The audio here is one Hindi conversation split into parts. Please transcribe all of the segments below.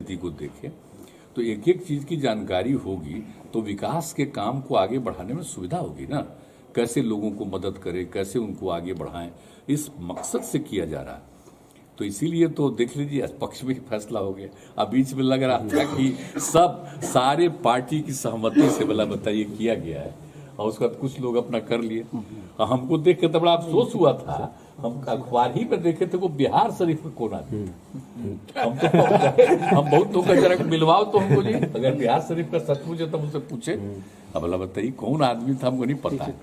स्थिति को देखें तो एक एक चीज की जानकारी होगी तो विकास के काम को आगे बढ़ाने में सुविधा होगी ना। कैसे लोगों को मदद करें, कैसे उनको आगे बढ़ाएं, इस मकसद से किया जा रहा है। तो इसीलिए तो देख लीजिए पक्ष में ही फैसला हो गया। अब बीच में लग रहा था कि सारे पार्टी की सहमति से भला बताइए किया गया है और उसके बाद कुछ लोग अपना कर लिए। हमको देख के तो बड़ा अफसोस हुआ था। हम अखबार ही में देखे थे वो बिहार शरीफ में कौन आदमी हम बहुत तो जरा मिलवाओ तो हमको जी, अगर बिहार शरीफ का सचमुच है तब उनसे पूछे। अब भला बताइए कौन आदमी था, हमको नहीं पता है।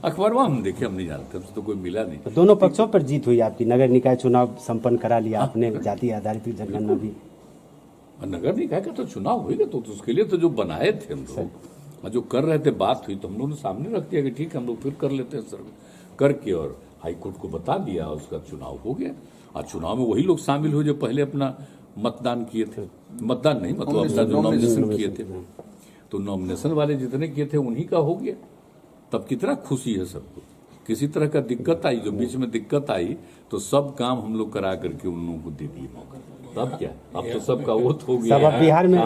अखबार में हम देखे, हम नहीं जानते, हमसे तो कोई मिला नहीं। दोनों पक्षों पर जीत हुई आपकी। नगर निकाय चुनाव संपन्न करा लिया आपने, जाति आधारित जनगणना भी। नगर निकाय का तो चुनाव होगा तो उसके लिए तो जो बनाए थे हम लोग, जो कर रहे थे, बात हुई तो हम लोगों ने सामने रख दिया कि ठीक है हम लोग फिर कर लेते हैं सर्वे करके, और हाईकोर्ट को बता दिया, उसका चुनाव हो गया। और चुनाव में वही लोग शामिल हुए जो पहले अपना मतदान किए थे, मतदान नहीं मतलब अपना जो नॉमिनेशन किए थे, तो नॉमिनेशन वाले जितने किए थे उन्हीं का हो गया। तब कितना खुशी है सबको। किसी तरह का दिक्कत आई, जो बीच में दिक्कत आई तो सब काम हम लोग करा करके उन लोगों को दे दिए मौका। तब क्या, अब तो सबका वोट हो गया। सब अब बिहार में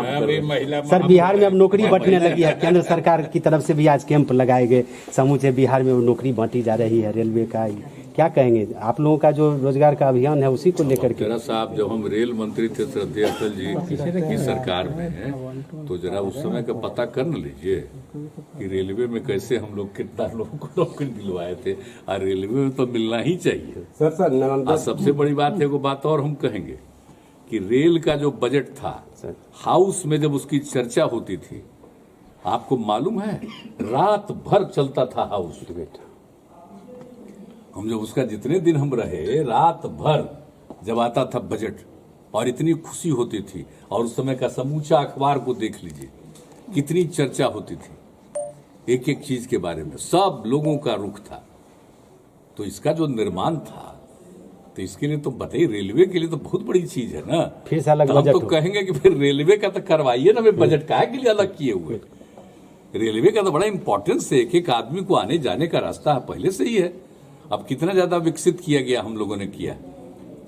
सर, बिहार में अब नौकरी बांटने लगी है। केंद्र सरकार की तरफ से भी आज कैंप लगाए गए, समूचे बिहार में नौकरी बांटी जा रही है रेलवे का। क्या कहेंगे आप लोगों का जो रोजगार का अभियान है उसी को लेकर के? जरा साहब, जब हम रेल मंत्री थे श्रद्धेय अटल जी की सरकार में है, तो जरा उस समय का पता कर न लीजिए कि रेलवे में कैसे हम लोग कितना लोगों को नौकरी दिलवाए थे। और रेलवे में तो मिलना ही चाहिए सर। सबसे बड़ी बात है, वो बात और हम कहेंगे कि रेल का जो बजट था, हाउस में जब उसकी चर्चा होती थी, आपको मालूम है रात भर चलता था हाउस में। हम जब उसका जितने दिन हम रहे, रात भर जब आता था बजट, और इतनी खुशी होती थी। और उस समय का समूचा अखबार को देख लीजिए, कितनी चर्चा होती थी एक एक चीज के बारे में, सब लोगों का रुख था। तो इसका जो निर्माण था, तो इसके लिए तो बताइए, रेलवे के लिए तो बहुत बड़ी चीज है ना। फिर से अलग तो हम तो कहेंगे कि फिर रेलवे का तो करवाइए ना, बजट काहे के लिए अलग किए हुए। रेलवे का तो बड़ा इंपॉर्टेंस है, एक एक आदमी को आने जाने का रास्ता पहले से ही है। अब कितना ज्यादा विकसित किया गया, हम लोगों ने किया।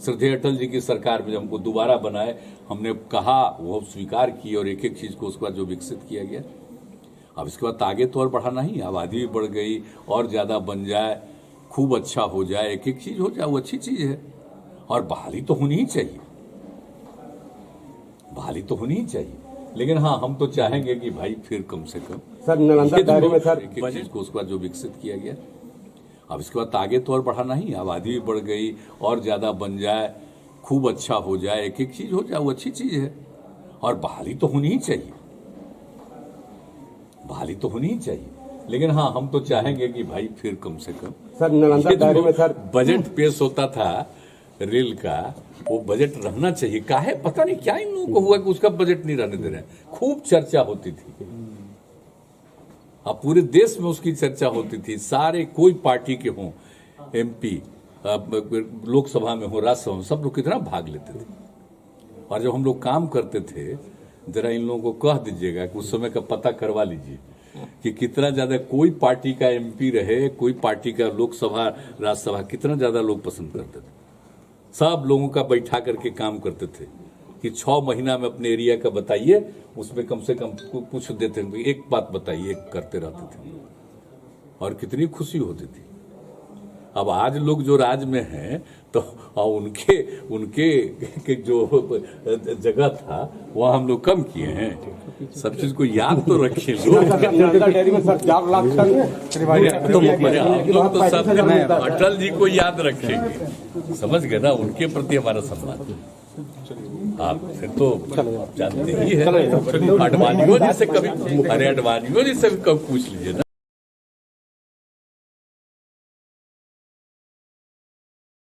श्रद्धेय अटल जी की सरकार में जब हमको दोबारा बनाए, हमने कहा, वो स्वीकार की, और एक एक चीज को उसके बाद जो विकसित किया गया। अब इसके बाद आगे तो और बढ़ाना ही, आबादी भी बढ़ गई, और ज्यादा बन जाए, खूब अच्छा हो जाए, एक एक चीज हो जाए, वो अच्छी चीज है। और बहाली तो होनी ही चाहिए, बहाली तो होनी ही चाहिए। लेकिन हाँ, हम तो चाहेंगे कि भाई फिर कम से कम सर नालंदा दायरे में सर एक एक चीज को उसके बाद जो विकसित किया गया। अब इसके बाद आगे तो और बढ़ाना ही, आबादी भी बढ़ गई, और ज्यादा बन जाए, खूब अच्छा हो जाए, एक एक चीज हो जाए, वो अच्छी चीज है। और बहाली तो होनी ही चाहिए, बहाली तो होनी ही चाहिए। लेकिन हाँ, हम तो चाहेंगे कि भाई फिर कम से कम सर नालंदा दायरे में सर बजट पेश होता था रेल का, वो बजट रहना चाहिए। काहे पता नहीं क्या इन लोगों को हुआ कि उसका बजट नहीं रहने दे रहे। खूब चर्चा होती थी, अब पूरे देश में उसकी चर्चा होती थी। सारे कोई पार्टी के हों, एमपी लोकसभा में हो, राज्यसभा में, सब लोग कितना भाग लेते थे। और जब हम लोग काम करते थे, जरा इन लोगों को कह दीजिएगा कि उस समय का पता करवा लीजिए कि कितना ज्यादा कोई पार्टी का एमपी रहे, कोई पार्टी का लोकसभा राज्यसभा, कितना ज्यादा लोग पसंद करते थे। सब लोगों का बैठा करके काम करते थे कि 6 महीना में अपने एरिया का बताइए, उसमें कम से कम कुछ देते थे, एक बात बताइए, एक करते रहते थे, और कितनी खुशी होती थी। अब आज लोग जो राज में हैं, तो उनके जो जगह था वह हम लोग कम किए हैं। सब चीज को याद तो रखें लोग। तो सब अटल जी को याद रखेंगे, समझ गए ना, उनके प्रति हमारा सम्मान। आप फिर तो जानते ही है, अडवाणियों जैसे कभी, अरे अडवाणियों जैसे कभी पूछ लीजिए ना।